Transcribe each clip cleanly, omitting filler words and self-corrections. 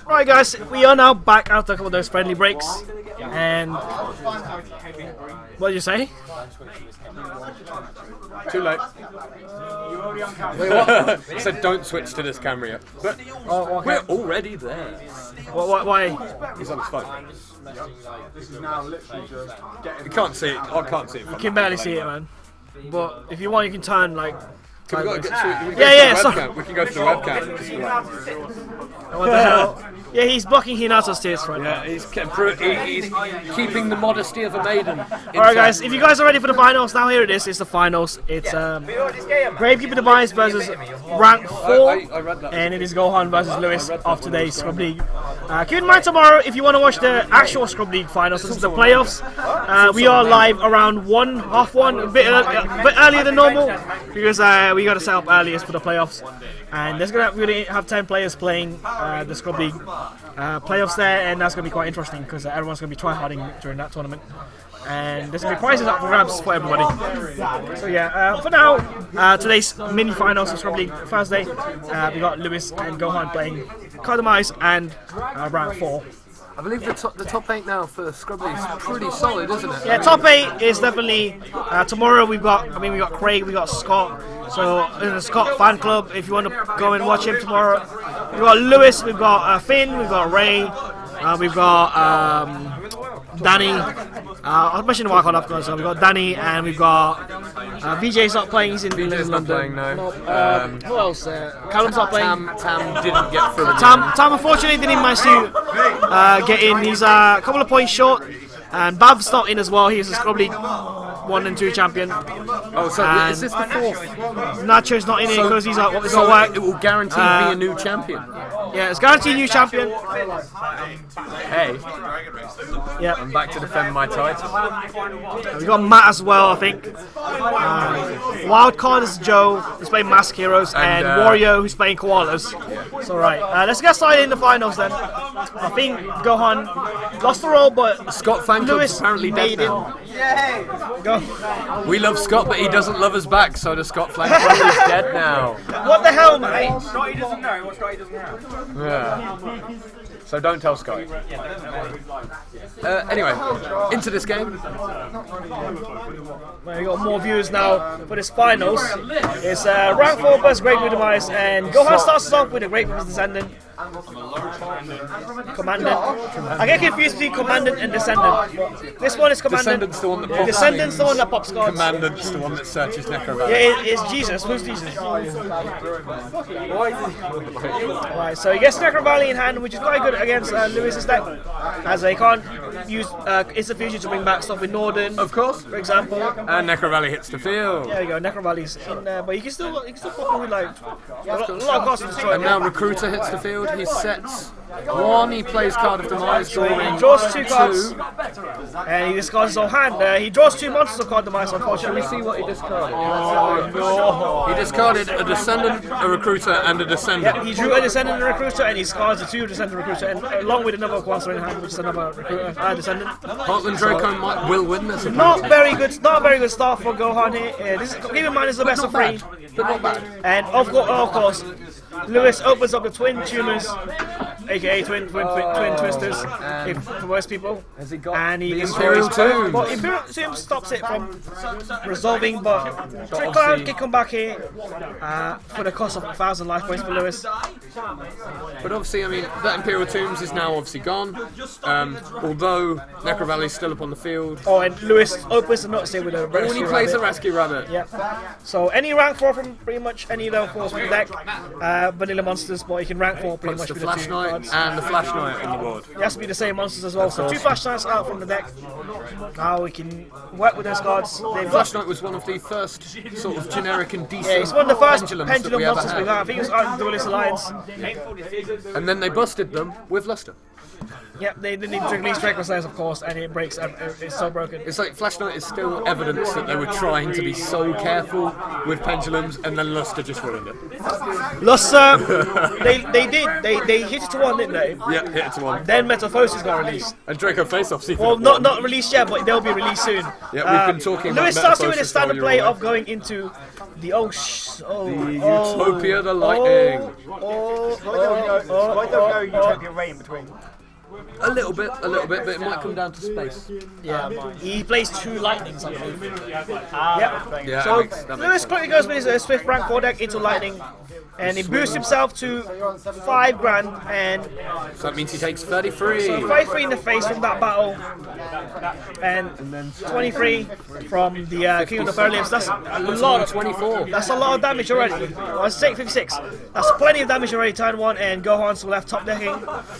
Alright guys, we are now back after a couple of those friendly breaks. And what did you say? Too late. Wait, what? I said don't switch to this camera yet. But we're already there. Why? He's on his phone. You can't see it. I can't see it. You can barely see it, man. But if you want, you can turn like. Can we go so we can go to the webcam. what the hell? Yeah, he's blocking Hinata's tears right now. Yeah, he's keeping the modesty of a maiden. Alright guys, if you guys are ready for the finals, now here it is. It's the finals. It's Gravekeeper Demise versus rank 4. And it is Gohan versus Lewis of today's Scrub League. Keep in mind tomorrow, if you want to watch the actual Scrub League finals, this is the playoffs. We are live around half one, a bit earlier than normal. Because we got to set up earliest for the playoffs. And there's going to really have 10 players playing the Scrub League playoffs there, and that's going to be quite interesting because everyone's going to be try-harding during that tournament. And there's going to be prizes up for grabs for everybody. So yeah, for now, today's mini finals of Scrub League Thursday, we got Lewis and Gohan playing Demise and round 4. I believe the top 8 now for Scrub League is pretty solid, isn't it? Yeah, top 8 is definitely tomorrow. We got Craig, we got Scott. So in the Scott fan club, if you want to go and watch him tomorrow, we've got Lewis, we've got Finn, we've got Ray, we've got Danny. I'll mention why I can't have so we've got Danny and we've got VJ's not playing. He's in VJ's not playing, no. Who else? Callum's not playing. Tam didn't get through. Tam unfortunately didn't manage to get in. He's a couple of points short. And Bab's not in as well. He's a Scrub League 1 and 2 champion. Oh, so is this the 4th? Nacho's not in it because he's at so work. It will guarantee be a new champion. Yeah, it's guaranteed new champion. Hey. Yeah. I'm back to defend my title. We got Matt as well, I think. Wildcard is Joe, who's playing Mask Heroes, and Wario, who's playing Koalas. So right, let's get started in the finals then. I think Gohan lost the role, but Scott fan Lewis apparently dead now. Go. We love Scott, but he doesn't love us back, so the Scott fan club is dead now. What the hell, mate? Scotty doesn't know what Scotty doesn't know. Yeah. So don't tell Scotty. Anyway, into this game. Well, we got more viewers now for this finals. It's rank 4 versus Graydle Demise, and Gohan starts us off with a Graydle's Descendant. Commandant. I get confused between Commandant and Descendant. This one is Commandant. Descendant's the one that pops. Descendant's the one that pops cards. Commandant's the one that searches Necro Valley. Yeah, it's Jesus. Who's Jesus? Right, so he gets Necro Valley in hand, which is quite good against Lewis's deck, as they can't use Instant Fusion to bring back stuff with Norden, of course, for example. And Necro Valley hits the field. There you go, Necro Valley's in there, but you can still pop in with like a lot of cards to destroy. And now Recruiter hits the field. He sets 1. He plays Card of Demise, drawing he draws 2 cards, and he discards his whole hand. He draws 2 monsters of Card of Demise. Unfortunately, we see what he discarded. Oh no! He discarded a Descendant, a Recruiter, and a Descendant. Yep, he drew a Descendant and a Recruiter, and he discards the 2 Descendant and Recruiter, and along with another monster in hand, which is another Recruiter, Descendant. Heartland Draco will win this. Not very good start for Gohan here. Keep in mind, this is the best of 3, but not bad. And of course, Lewis opens up the Twin Tumors, aka Twin Twisters, for most people. Has he got and he the Imperial Tomb? Well, Imperial Tomb stops it from resolving, but Trick Cloud can come back here for the cost of 1,000 life points for Lewis. But obviously, I mean, that Imperial Tombs is now obviously gone. Although Necro Valley is still up on the field. Oh, and Lewis opens the Nut with a Rescue when he plays a Rescue Rabbit. Yeah. So any rank 4 from pretty much any level 4s from the deck. Vanilla monsters, but you can rank 4 pretty much the with Flash the 2 Knight cards. and the Flash Knight on the board. It has to be the same monsters as well. So 2 Flash Knights out from the deck. Now we can work with those cards. Flash Knight was one of the first sort of generic and decent. Yeah, it's one of the first pendulum monsters we've had. I think it was out in the Duelist Alliance. And then they busted them with Luster. Yep, they need to release Reckless, of course, and it breaks. It's so broken. It's like Flash Knight is still evidence that they were trying to be so careful with pendulums, and then Luster just ruined it. Luster, they hit it to 1, didn't they? Yeah, hit it to 1. Then Metamorphosis got released. And Draco Face-Offs. Well, not released yet, but they'll be released soon. Yeah, we've been talking about Lewis starts doing a standard play of going into the Utopia, the Lightning. Why don't know Utopia Rain between? A little bit, but it might come down to space. Yeah, he plays 2 lightnings, I believe. Yeah, So that Lewis makes quickly goes with his Swift rank 4 deck into lightning, and he boosts himself to 5 grand, and so that means he takes 33. so 33 in the face from that battle, and 23 from the King of the Fairy Limbs. That's a lot. 24. That's a lot of damage already. I say 56. That's plenty of damage already. Turn 1, and Gohan's left top decking.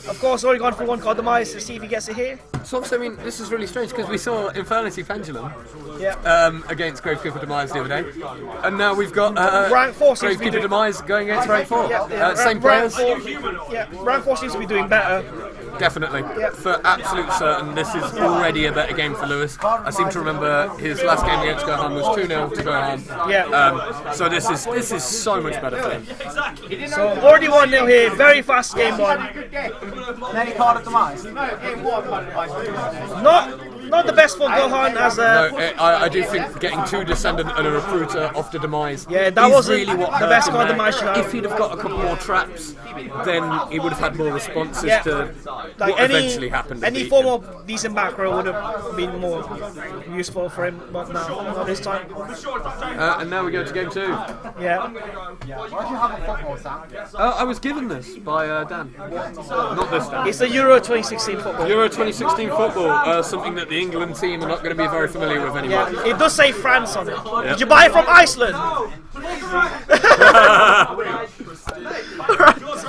Of course, already gone for 1 card demise. Let's see if he gets it here. So obviously, I mean, this is really strange because we saw Infernity Pendulum Yeah. against Gravekeeper Demise the other day, and now we've got Rank 4 seems to be Gravekeeper doing. Demise going against rank 4. Same rank players. 4, yeah, rank 4 seems to be doing better. Definitely. For absolute certain, this is already a better game for Lewis. I seem to remember his last game against Gohan was 2-0 to Gohan. Yeah. So this is so much better for him. So already 1-0 here. Very fast game 1. Any card of demise? Not the best for Gohan as a. No, I do think getting 2 Descendant and a Recruiter off the Demise Yeah, that is wasn't really what the hurt best him card there. Demise should have. If he'd have got a couple more traps, then he would have had more responses Yeah. to Like what eventually happened. to any beat form him. of decent back row would have been more useful for him, but no, not this time. And now we go to game 2. Yeah. I was given this by Dan. Not this Dan. It's the Euro 2016 football. Euro 2016 football, something that the England team are not going to be very familiar with anymore. Yeah, it does say France on it. Did you buy it from Iceland?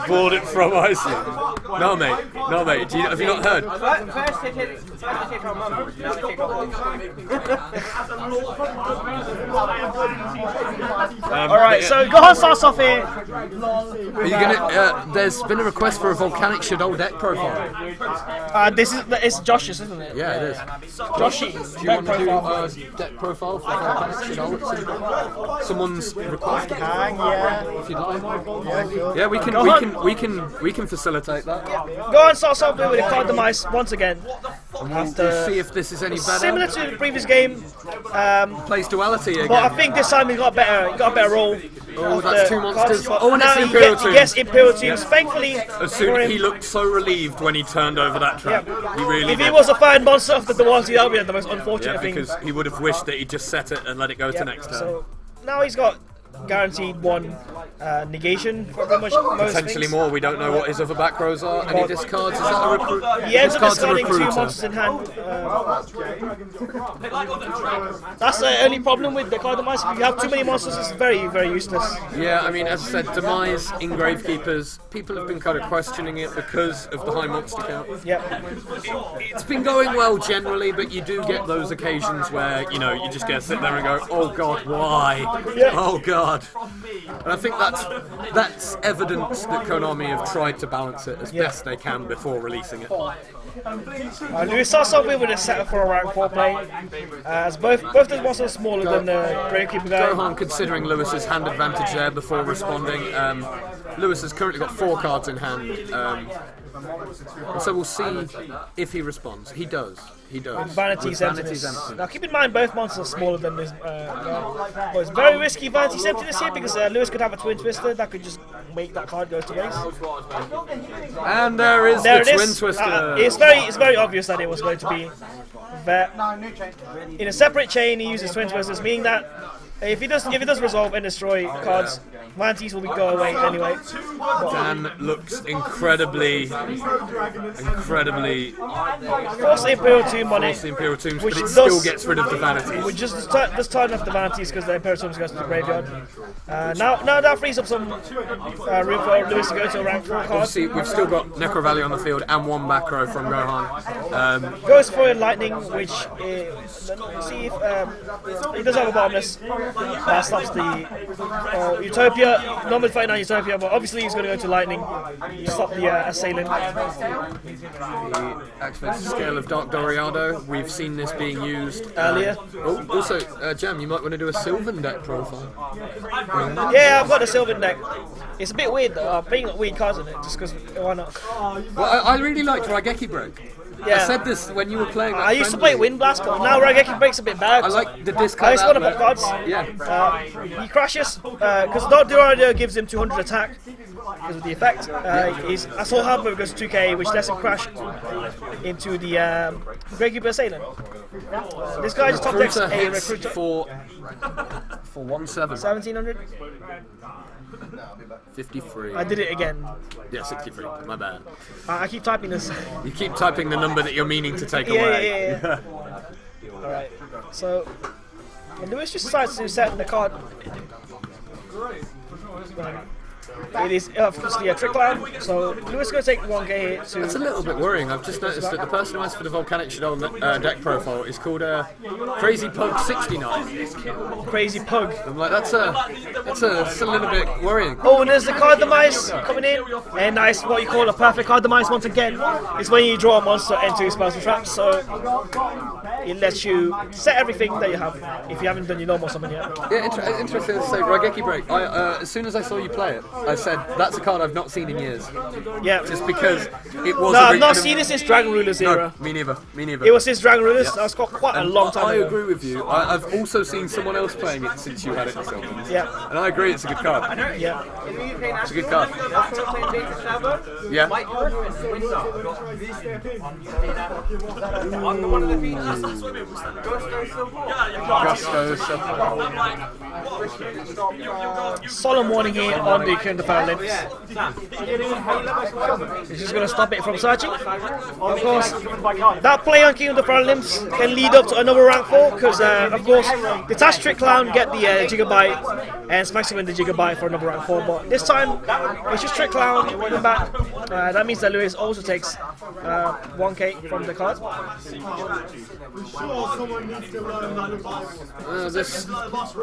Bought it from Iceland. No, mate. No, mate. Have you not heard? First ticket from Mum. Alright, so Gohan starts off here. Are you gonna? There's been a request for a volcanic Shadow deck profile. It's Josh's, isn't it? Yeah, it is. Joshy. Do you want to do a deck profile for volcanic Shadow? Someone's requested. If you'd like. Yeah, we can facilitate that. Gohan starts off here with a card demise once again. We'll see if this is any better. Similar to the previous game, Plays duality again. but I think this time he got a better roll. Oh, that's 2 monsters. But Oh, and it's now the Imperial he gets Tombs. Imperial Teams. Thankfully, As for soon him, he looked so relieved when he turned over that trap. He really if did. he was a third monster after the duality, that would be the most unfortunate Yeah, thing. because he would have wished that he just set it and let it go to next turn. So now he's got guaranteed 1 negation for pretty much most Potentially things. more. We don't know what his other back rows are. Any discards? Is that a recruit? He ends up Discards a discarding 2 recruiter. monsters in hand. That's the only problem with the card demise. If you have too many monsters, it's very, very useless. Yeah, I mean, as I said, Demise in Gravekeepers, people have been kind of questioning it because of the high monster count. Yep. It's been going well generally, but you do get those occasions where, you know, you just get to sit there and go, oh god, why? Yeah. Oh god. And I think that's evidence that Konami have tried to balance it as best they can before releasing it. Lewis starts off with a setup for a rank 4 play. As both the monsters are smaller than the Gravekeeper guy. Gohan considering Lewis's hand advantage there before responding. Lewis has currently got 4 cards in hand. And so we'll see if he responds. He does. He does. Vanity's With emptiness. empty. Now keep in mind both monsters are smaller than this. But it's very risky Vanity's emptiness here because Lewis could have a Twin Twister that could just make that card go to waste. And there is There the it Twin is. Twister. It's very obvious that it was going to be that. In a separate chain, he uses Twin Twisters, meaning that if he does resolve and destroy cards, Vanities will go away anyway. Dan looks incredibly Force the Imperial Tomb on force the it. Imperial Tombs, Which but it does- still gets rid of the vanities. We just turn off the Vanities because the Imperial Tomb goes to the graveyard. Now that frees up some room for Lewis to go to a rank 4 card. Obviously, we've still got Necro Valley on the field and 1 back row from Gohan. Goes for Lightning, which let's see if he does have a bottomless. That stops the Utopia. Normally fighting on Utopia, but obviously he's going to go to Lightning to stop the assailant. The activated scale of Dark Doriado. We've seen this being used Earlier. Also, Jam, you might want to do a Sylvan deck profile. Yeah, I've got the Sylvan deck. It's a bit weird though. I'm playing weird cards in it just because why not? Well, I really liked Raigeki Break. Yeah. I said this when you were playing. That I used to play Wind Blast, but now Raigeki Break's a bit bad. I like the I discard. just want to pop cards. Yeah. He crashes because Duel gives him 200 attack because of the effect. His Assault Hammer goes to 2k, which lets him crash into the Gravekeeper Assailant. This guy just top decks a Recruiter. For 1/7. 1700. 53. I did it again. Yeah, 63. My bad. I keep typing this. You keep typing the number that you're meaning to take Yeah. away. Alright, so Lewis just decides to set the card. It is obviously a Trick Clown, so Lewis is going to take 1k here to... It's a little bit worrying. I've just noticed that the person who asked for the Volcanic Shadow deck profile is called Crazy Pug 69. Crazy Pug. I'm like, that's a little bit worrying. Oh, and there's the card demise coming in. And nice, what you call a perfect card demise once again, is when you draw a monster into spells and traps, so it lets you set everything that you have if you haven't done your normal summon yet. Yeah, interesting to say, Raigeki Break. As soon as I saw you play it, I said, that's a card I've not seen in years. Yeah. Just because it was... No, I've not seen it since Dragon Rulers era. No, me neither. It was since Dragon Rulers, that's got quite a long time ago. I agree with you. I've also seen someone else playing it since you had it yourself. Yeah. And I agree, it's a good card. Yeah. It's a good card. Yeah. Gusto. Solemn warning here on the King of the Fire Limbs. It's just going to stop it from searching. Of course, that play on King of the Fire Limbs can lead up to another rank 4 because, of course, Detach Trick Clown get the Gigabyte and smacks him in the Gigabyte for another rank 4. But this time, it's just Trick Clown running back. That means that Lewis also takes 1k from the card.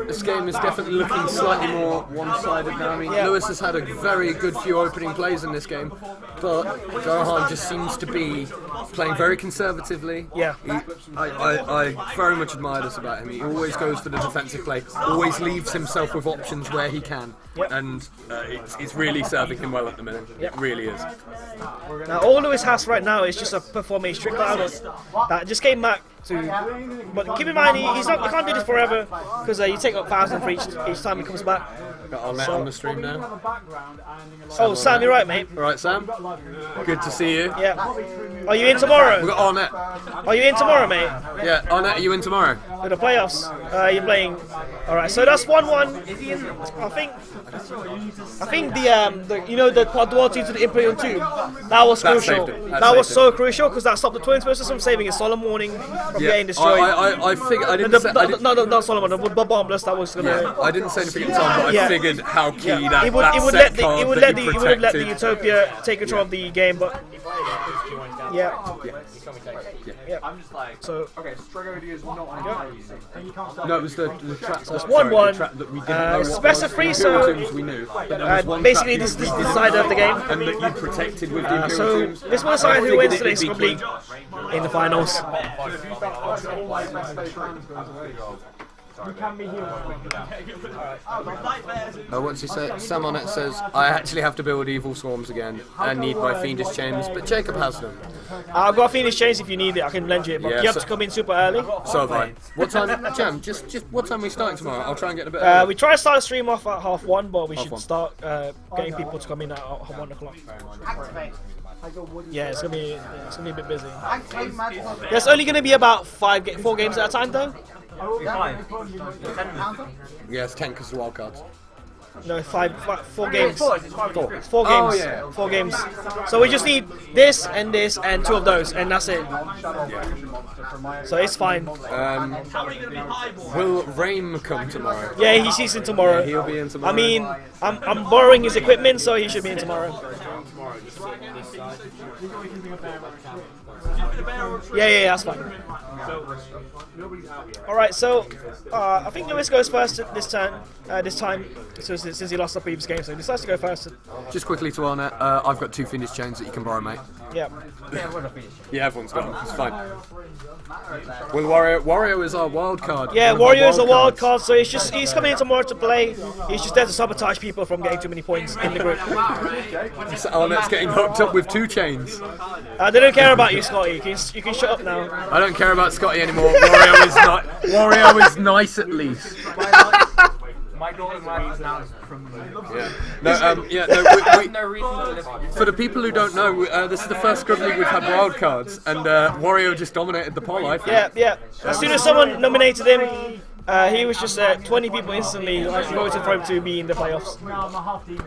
This game is definitely looking slightly more one-sided now. I mean, Lewis has had a very good few opening plays in this game, but Gohan just seems to be playing very conservatively. Yeah. I very much admire this about him. He always goes for the defensive play, always leaves himself with options where he can, and it's really serving him well at the minute. It really is. Now, all Lewis has right now is just a performance Trick Clown that just came back to. But keep in mind, he can't do this forever because you take up 1,000 for each time he comes back. Got Arnett on the stream now. Oh, Sam, you're right, mate. All right, Sam. Good to see you. Yeah. Are you in tomorrow? We've got Arnett. Are you in tomorrow, mate? Yeah, Arnett, are you in tomorrow? For the playoffs. You're playing. All right, so that's 1-1. I think the you know the quad duel team to the Imperial 2. That was crucial. That was so crucial because that stopped the Twins versus from saving a solemn warning from getting destroyed. I figured I didn't say not Solomon. The Bombless that was gonna. Yeah, I didn't say anything at the time, but I figured how key that it would set let card let protected. the Utopia take control of the game, but yeah. So no, it was the trap. So it's 1-1. That we didn't know it's best of 3, so we knew. But basically this is the decider of the game. And that you protected with the So this will decide who wins today's Scrub League in the finals. Once he said, Sam Arnett says, I actually have to build evil swarms again and need my fiendish chains, but Jacob has them. I've got Fiendish Chains if you need it, I can lend you it, but you have to come in super early. So have I. What time, Jam, just what time are we starting tomorrow? I'll try and get a bit early. We try to start the stream off at 1:30, but we should start getting people to come in at 1 o'clock. Yeah, it's gonna be a bit busy. There's only gonna be about 4 games at a time though. Yeah, it's 10 because the wild cards. No, 4 games. 4 games. Oh, yeah. 4 games. So we just need this and 2 of those, and that's it. So it's fine. Will Raim come tomorrow? Yeah, he's in tomorrow. Yeah, he'll be in tomorrow. I mean, I'm borrowing his equipment, so he should be in tomorrow. Yeah, that's fine. Alright, so I think Lewis goes first this time, so since he lost the previous game, so he decides to go first. Just quickly to Arnett, I've got 2 Fiendish Chains that you can borrow, mate. Yeah. Yeah, everyone's got them, it's fine. Well, Wario is our wild card. Yeah, Wario is a wild card, so he's coming in tomorrow to play. He's just there to sabotage people from getting too many points in the group. So Arnett's getting hooked up with 2 chains. They don't care about you, Scotty. you can shut up now. I don't care about Scotty anymore. Wario is not. Wario is nice at least. My goal in life is now is criminal. For the people who don't know, this is the first Scrub League we've had wildcards, and Wario just dominated the poll, I think. Yeah. As soon as someone nominated him, he was just 20 people instantly voted for him to be in the playoffs.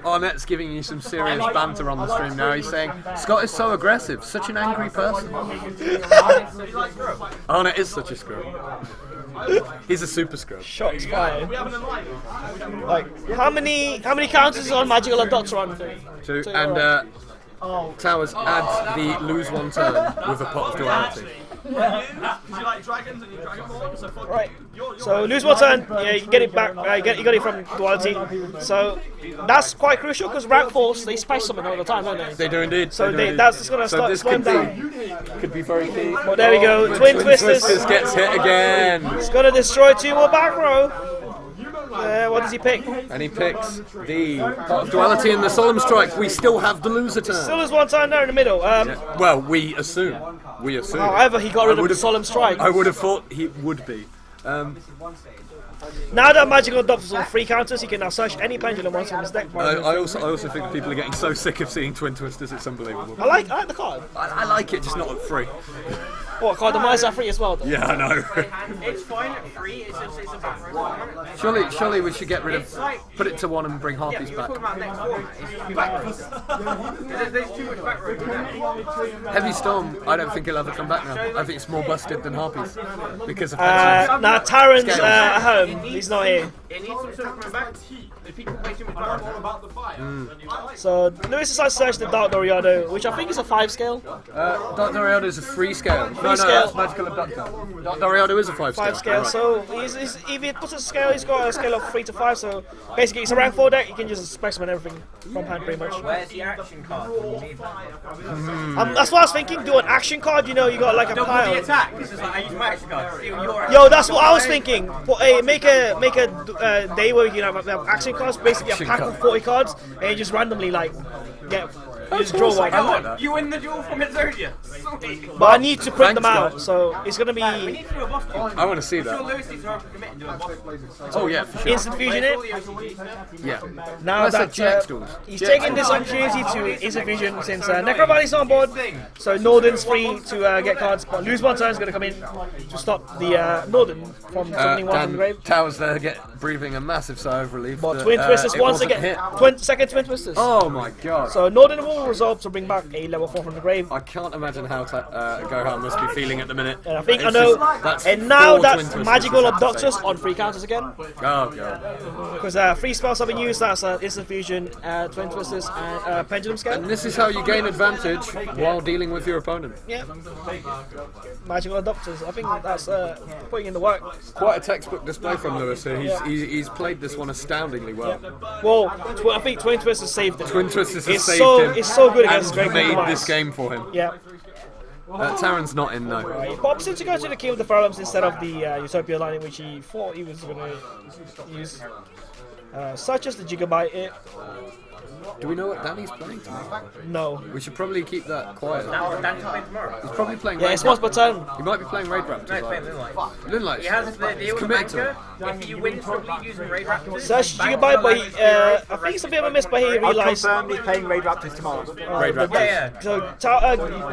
Arnett's giving you some serious banter on the stream now. He's saying, Scott is so aggressive, such an angry person. Arnett is such a scrub. He's a super scrub. Shots fired. Like, how many counters on Magical and Dots run? Two. And Towers adds the lose one turn with a pot of duality. Right. So lose one turn, yeah, you can get it back. You got it from duality. So that's quite crucial because rank 4s they spice something all the time, don't they? They do indeed. So that's just gonna start slowing down. Could be very key. Well, there we go. Twin Twisters. Gets hit again. It's gonna destroy 2 more back row. What does he pick? And he picks the pot of duality and the solemn strike. We still have the loser turn. Still has one turn there in the middle. Well, we assume. However, he got rid of the solemn strike. I would have thought he would be. Now that Magical adopts on 3 counters, he can now search any pendulum once from his deck. I also think people are getting so sick of seeing Twin Twisters, it's unbelievable. I like the card. I like it, just not at 3. What, card Demise at 3 as well, though? Yeah, I know. It's fine at 3, it's just a back row. Surely we should get rid of, put it to 1 and bring Harpies back. There's too much back row. Heavy Storm, I don't think he'll ever come back now. I think it's more busted than Harpies. Because of now Taran's at home, he's not here. It needs some sort of coming back. If people play too much back row. So Lewis decides to search the Dark Doriado, which I think is a 5 scale. Dark Doriado is a 3 scale. No, scale. that's Magical Abductor. Dark Doriado is a 5 scale. 5 scale, right. so if he puts a scale, he's got a scale of 3 to 5, so basically it's a rank 4 deck, you can just specimen everything from hand pretty much. Where's the action card? That's what I was thinking, do an action card, you know, you got like a Double the pile. attack. This is like I use my action card. Yo, that's what I was thinking. Make a day where you can have action cards, basically a pack of 40 cards, and you just randomly like get. You just draw one. I like that. You win the duel from Exodia. But I need to print them out, so it's gonna be We need to do a buff duel. I want to see that. Lewis needs to commit and do a buff. Oh yeah, for sure. instant fusion it. Yeah. Now That's that a GX he's taking this opportunity to instant fusion since Necrovalley's on board, so Northern's free to get cards, but lose one turn is going to come in to stop the Northern from summoning one from the grave. Towers there breathing a massive sigh of relief. But Twin Twisters once again, second Twin Twisters. Oh my god. So Northern will resolve to bring back a level 4 from the grave. I can't imagine how Gohan must be feeling at the minute. And I think It's I know. just- And now four Twin that's Twisters Magical is insane. Abductus on 3 counters again. Oh god. Because 3 spells have been used, that's instant fusion, Twin Twisters, and Pendulum Scale. And this is how you gain advantage while dealing with your opponent. Yeah. Magical Adopters. I think that's putting in the work. Quite a textbook display from Lewis here. He's played this one astoundingly well. Well, I think Twin Twisters saved it. Twin Twisters has It's saved so- him it's so good against and Graydle made Demise. this game for him. Yeah. Taran's not in though. He pops in to go to the Key of the Pharaohs instead of the Utopia line, which he thought he was going to use. Such as the Gigabyte it. Do we know what Danny's playing tomorrow? No. We should probably keep that quiet. Dan's playing tomorrow. He's probably playing Yeah, Raid it's once per turn. He might be playing Raid Raptors. No, he's playing Moonlight. Moonlight. He has the deal with committed to Banker. it. If you win from lead using Raid Raptors, Such Gigabyte, but I think it's a bit of a miss, but he I'll realised. confirm he's playing Raid Raptors tomorrow. Raid Raptors. yeah. So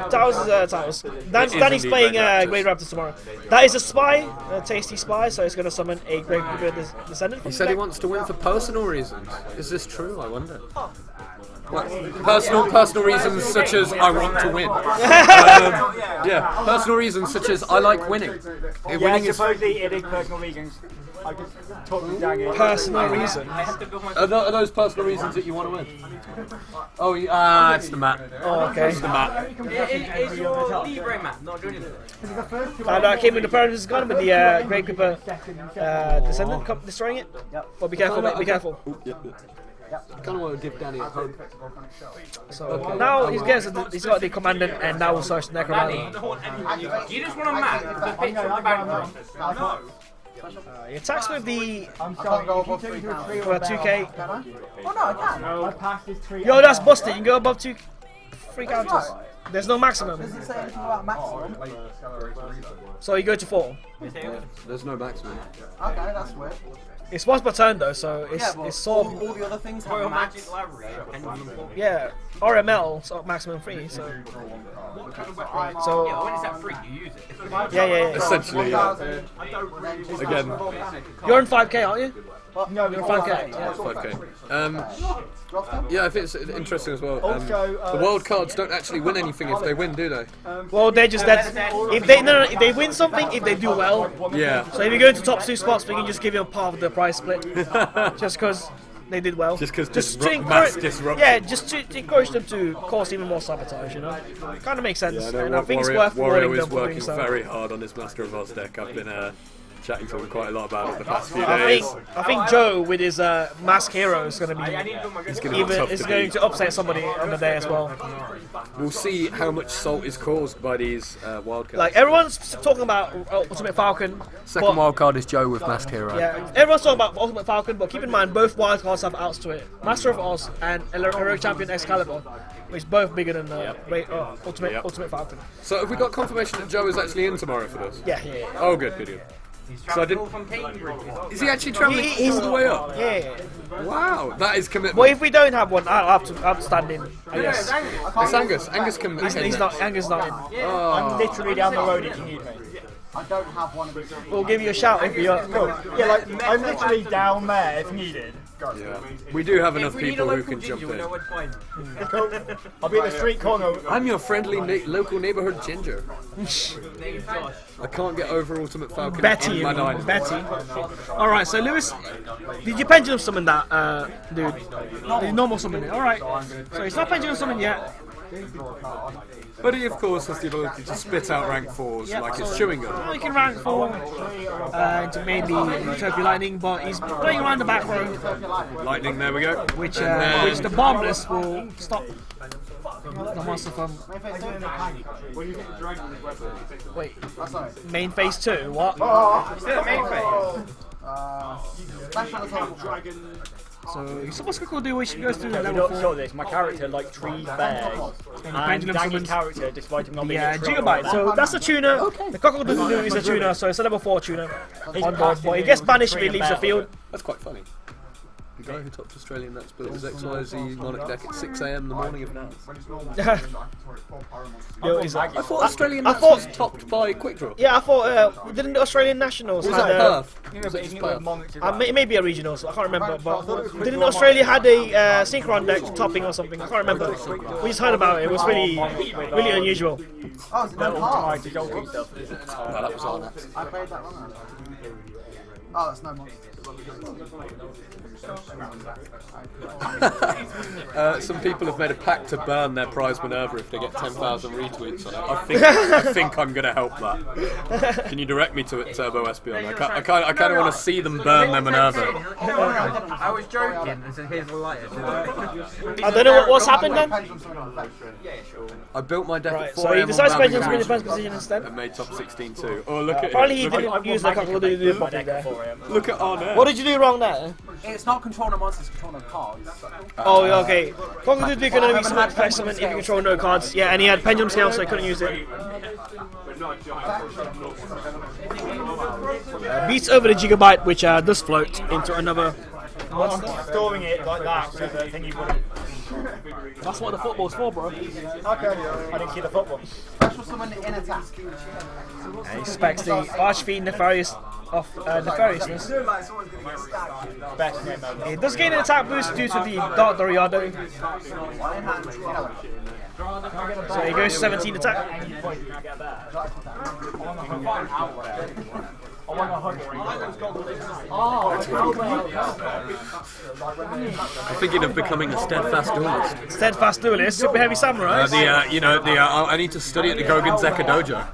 Towers is Towers. Danny's indeed playing Raid Raptors. Great Raptors tomorrow. That is a spy, a tasty spy, so it's going to summon a Great Descendant. He said he wants to win for personal reasons. Is this true? I wonder. What? Personal reasons such as I want to win. Yeah, personal reasons such as I like winning. Yeah, Winning is. supposedly it is personal reasons. I just talked to Dan here. Personal reason. Are those personal reasons that you want to win? Oh, it's the map. Oh, okay. It's the map. Is your Libre map not doing anything? And I came with the Paradise Gun with the Great Creeper Descendant destroying it. But be careful, mate, be careful. I kind of want to give Danny a hug. So now he's got the Commandant and now we'll search the Necrovalley. Do you just want a map with the picture of the background? He attacks with the I'm sorry, you can take me to a tree for or a 2k. Can I? Oh no, I can. I passed this tree. Yo, that's busted. You can go above 3 counters. There's no maximum. Does it say anything about maximum? So you go to 4. There's no maximum. Okay, that's weird. It's once per turn though, so Yeah, but it's sort of all the other things have a max. yeah. RML sort of maximum 3. So Yeah, when it's at free, you use it. yeah. Essentially, yeah. Again, You're in 5K, aren't you? No, You're in 5K. Yeah. 5k. Yeah, I think it's interesting as well. The wild cards don't actually win anything if they win, do they? Well, they're just that. If they win something, if they do well. Yeah. So if you go into top 2 spots, we can just give you a part of the prize split, just because they did well. Just because mass disruption. Yeah, just to encourage them to cause even more sabotage. You know, it kind of makes sense, Yeah, and I think it's worth rewarding Wario them is for doing working so. very hard on this Master of Oz deck. I've been chatting to him quite a lot about it the past few I days. think Joe with his mask hero is going to be going to upset somebody on the day as well. We'll see how much salt is caused by these wildcards. Like everyone's talking about Ultimate Falcon. Second wildcard is Joe with Masked Hero. Yeah, everyone's talking about Ultimate Falcon, but keep in mind both wildcards have outs to it. Master of Oz and Heroic Champion Excalibur, which is both bigger than Ultimate Falcon. So have we got confirmation that Joe is actually in tomorrow for this? Yeah. Oh, good. So I didn't. Is he actually travelling all the way up? Yeah. Wow, that is commitment. Well, if we don't have one, I'll have to stand in. I guess. It's Angus. Angus can. He's not. Angus not in. I'm literally down the road if you need me. I don't have one of these. We'll give you a shout if you're. Yeah, like I'm literally down there if needed. Yeah. We do have enough people who can jump in. Cool. I'll be at the street corner. I'm your friendly local neighborhood ginger. I can't get over Ultimate Falcon Betty, in my dining. Betty. All right, so Lewis, did you pendulum summon that dude? The normal summon it. All right. So it's not pendulum summon yet. But he, of course, has the ability to spit out rank 4s like it's chewing gum. Well, you can rank 4 to maybe Tokyo Lightning, but he's playing around the back row, Lightning, there we go. which the bombless will stop the monster from. Wait, main phase 2? What? Still main phase. So he's supposed to do what he goes through You level don't 4. show this. My character like trees bears. And pendulum Dangy's summons. character, despite him not being Yeah, a tree. Gigabyte. So that's a tuner. The Cockle-Doodle is a tuner, so it's a level 4 tuner on board. But he gets banished if he leaves the field. That's quite funny. The guy who topped Australian Nats built his XYZ Monarch deck at 6 AM in the morning of Nats. I thought Australian Nats was topped by Quick Draw. Yeah, I thought didn't the Australian Nationals Was had that Perth? Yeah, but isn't it with monitors? it may be a regionals, I can't remember, but didn't Australia had a synchron deck topping or something? I can't remember. We just heard about it. It was really unusual. Oh, it's no cards. No, that was all Nats. I played that wrong. Oh, that's no more. Some people have made a pact to burn their prize Minerva if they get 10,000 retweets on it. I think I'm going to help that. Can you direct me to it, Turbo Espion? I kind of want to see them burn their Minerva. I was joking and said, here's the lighter. I don't know what's happened then. I built my deck Right, at 4 so he AM decides on to play in Birmingham defense position instead. and made top 16 too. Oh, look at Probably he it. didn't use the Cockle-Doodle properly there. Look at Arnett. What did you do wrong there? It's not controlling monsters, it's controlling cards. Oh, yeah, okay. Cockle-Doodle can only fetch summon if you control no cards. Yeah, and he had Pendulum Scale, so he couldn't use it. Beats over the Gigabyte, which does float into another monster. I'm storing it like that so that thing you wouldn't. That's what the football's for, bro. Okay. I didn't see the football. Special summon in attack. And he specs the Archfiend Nefarious of Nefariousness. Best name ever. It does gain an attack boost due to the Dark Doriado. So he goes 17 attack. I'm thinking of becoming a steadfast duelist. Steadfast Duelist, Super Heavy Samurai. I need to study at the Gogen Zeka Dojo.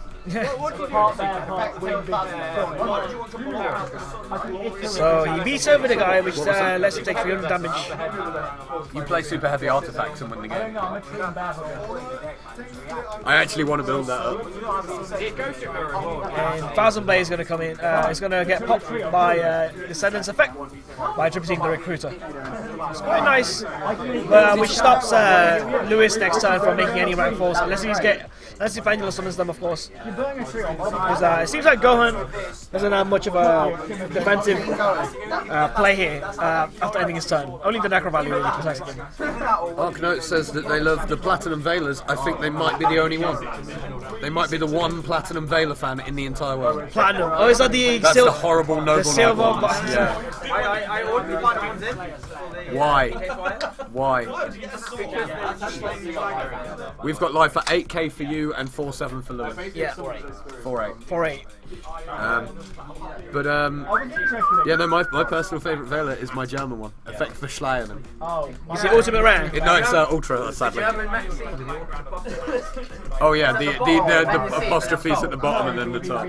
So he beats over the guy, which lets him take 300 damage. You play super heavy artifacts and win the game. I actually want to build that up. And 1000 Blade is going to come in. It's going to get popped by Descendant's effect by attributing the Recruiter. It's quite nice, which stops Lewis next turn from making any rank falls, unless he Pendulum summons them, of course. Because it seems like Gohan doesn't have much of a defensive play here after ending his turn. Only the Necro Valley really protects him. Arknote says that they love the Platinum Veilers. I think they might be the only one. They might be the one Platinum Veiler fan in the entire world. Platinum. Oh, is that the That's the horrible noble. The silver. Yeah. I ordered Platinums in. Why? Why? We've got live for 8k for you and 4.7 for Lewis. Yeah. 4.8. 4.8. Yeah, no, my personal favourite Veiler is my German one, Effekt Verschleiernen. Is it ultimate rare? No, it's Ultra, sadly. Oh yeah, the apostrophes at the bottom and then the top.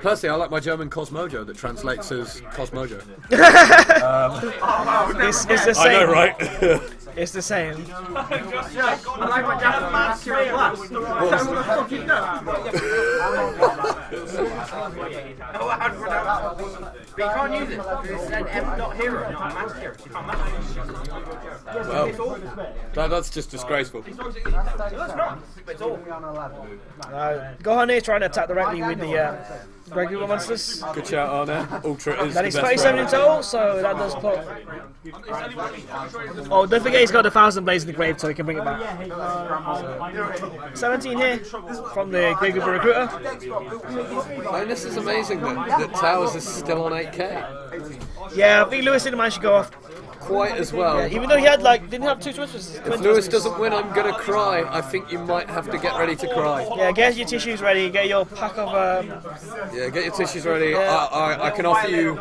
Personally, I like my German Cosmojo that translates as Cosmojo. It's the same. I know, right? It's the same. I like my Japanese masculine glass. But you can't use it because it's an M.hero, not a mass hero. You can't match it. Well, that's just disgraceful. That's not. It's all. Gohan is trying to attack directly with the regular monsters. Good shout, Arne. Ultra is That the is best 37 in Veiler. total, so that does put. Oh, don't forget he's got the 1000 Blades in the grave, so he can bring it back. 17 here from the Great Group Recruiter. And this is amazing that Towers is still on 8k. Yeah, I think Lewis didn't manage to go off Quite as well. Yeah, even though he had didn't have two twins. If Lewis doesn't win, I'm gonna cry. I think you might have to get ready to cry. Yeah, get your tissues ready. Get your pack of. Yeah, get your tissues ready. Yeah. I can offer you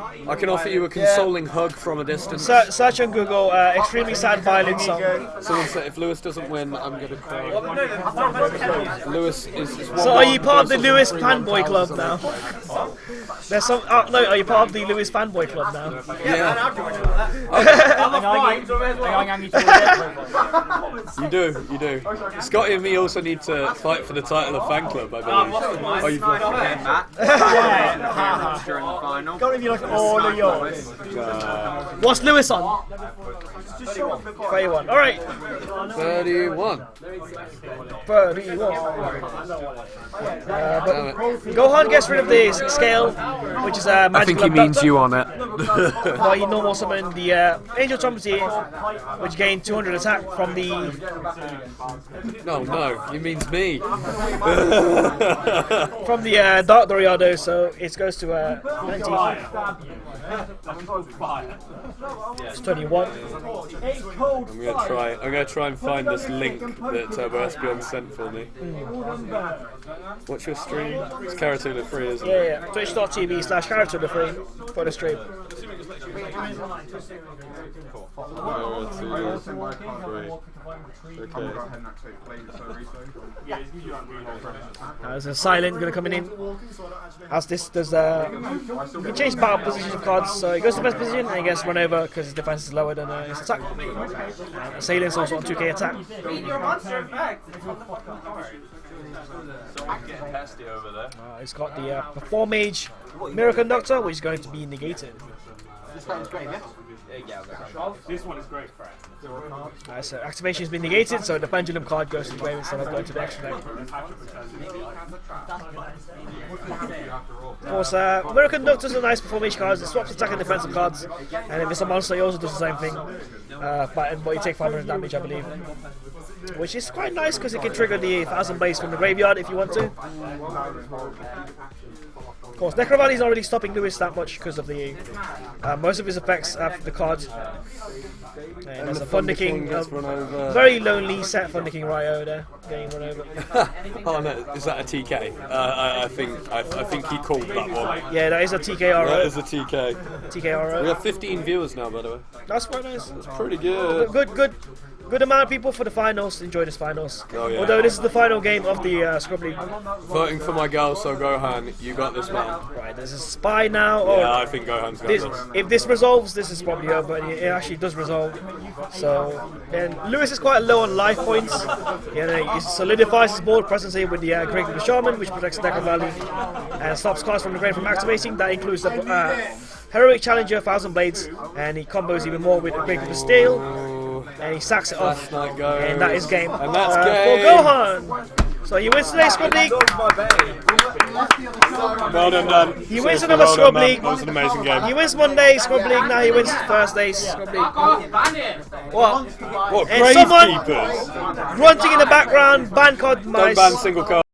a consoling hug from a distance. Search on Google. Extremely sad violin song. Someone said if Lewis doesn't win, I'm gonna cry. Lewis is. So are you part of the Lewis fanboy club now? There's some. Oh, no, are you part of the Lewis fanboy club now? Yeah. You do. Scotty and me also need to fight for the title of fan club, I believe. Oh, you've got during the final. Got to be like all of yours. What's Lewis on? 31. Alright. 31. 31. But Gohan gets rid of the scale, which is a magical I think he means abductor. you on it. Well, he normal summoned the Angel Trumpeter, which gained 200 attack from the. No, he means me. From the Dark Doriado, so it goes to 19. It's 21. I'm gonna try and find this link that Turbo Espion sent for me. What's your stream? It's Karatuna free, isn't it? Yeah. Twitch.tv/Karatuna3 for the stream. There's a silent gonna come in. As this does, you can change battle positions of cards, so he goes to the best position and he gets run over because his defense is lower than his attack. Silent's also on 2k attack. He's got the Perform Mage Mirror Conductor, which is going to be negated. This game's great, yeah? This one is great, Frank. So activation has been negated, so the Pendulum card goes to the grave instead of going to the extra deck. Of course, Mirror Conductors are nice Perform Mage cards. It swaps attack and defensive cards, and if it's a monster, he also does the same thing. But you take 500 damage, I believe. Which is quite nice because it can trigger the 1000 base from the graveyard if you want to. Of course, Necrovalley's not really stopping Lewis that much because of the most of his effects have the cards. And there's a Thunder King, very lonely set Thunder King Ryo there, getting run over. Oh no, is that a TK? I think he called that one. Yeah, that is a TKRO. That is a TK. TKRO. We have 15 viewers now, by the way. That's quite nice. That's pretty good. Good good amount of people for the finals. Enjoy this finals. Oh, yeah. Although this is the final game of the Scrub League. Voting for my girl, so Gohan, you got this one. Right, there's a spy now. Or Yeah, I think Gohan's got this, this. if this resolves, this is probably over. And it actually does resolve. So, and Lewis is quite low on life points. He solidifies his board presence here with the Graydle Shaman, which protects the Decker Valley and stops cards from the Graydle from activating. That includes the Heroic Challenger, Thousand Blades, and he combos even more with Graydle Steel. And he sacks it off, and that is game. And that's for game. Gohan. So he wins today's Scrub League. Well done, Dan. He wins another Scrub League. That was an amazing game. He wins Monday's Scrub League, now he wins Thursday's Scrub League. What? What, And someone Gravekeepers? grunting in the background, ban card Don't Demise. ban single card.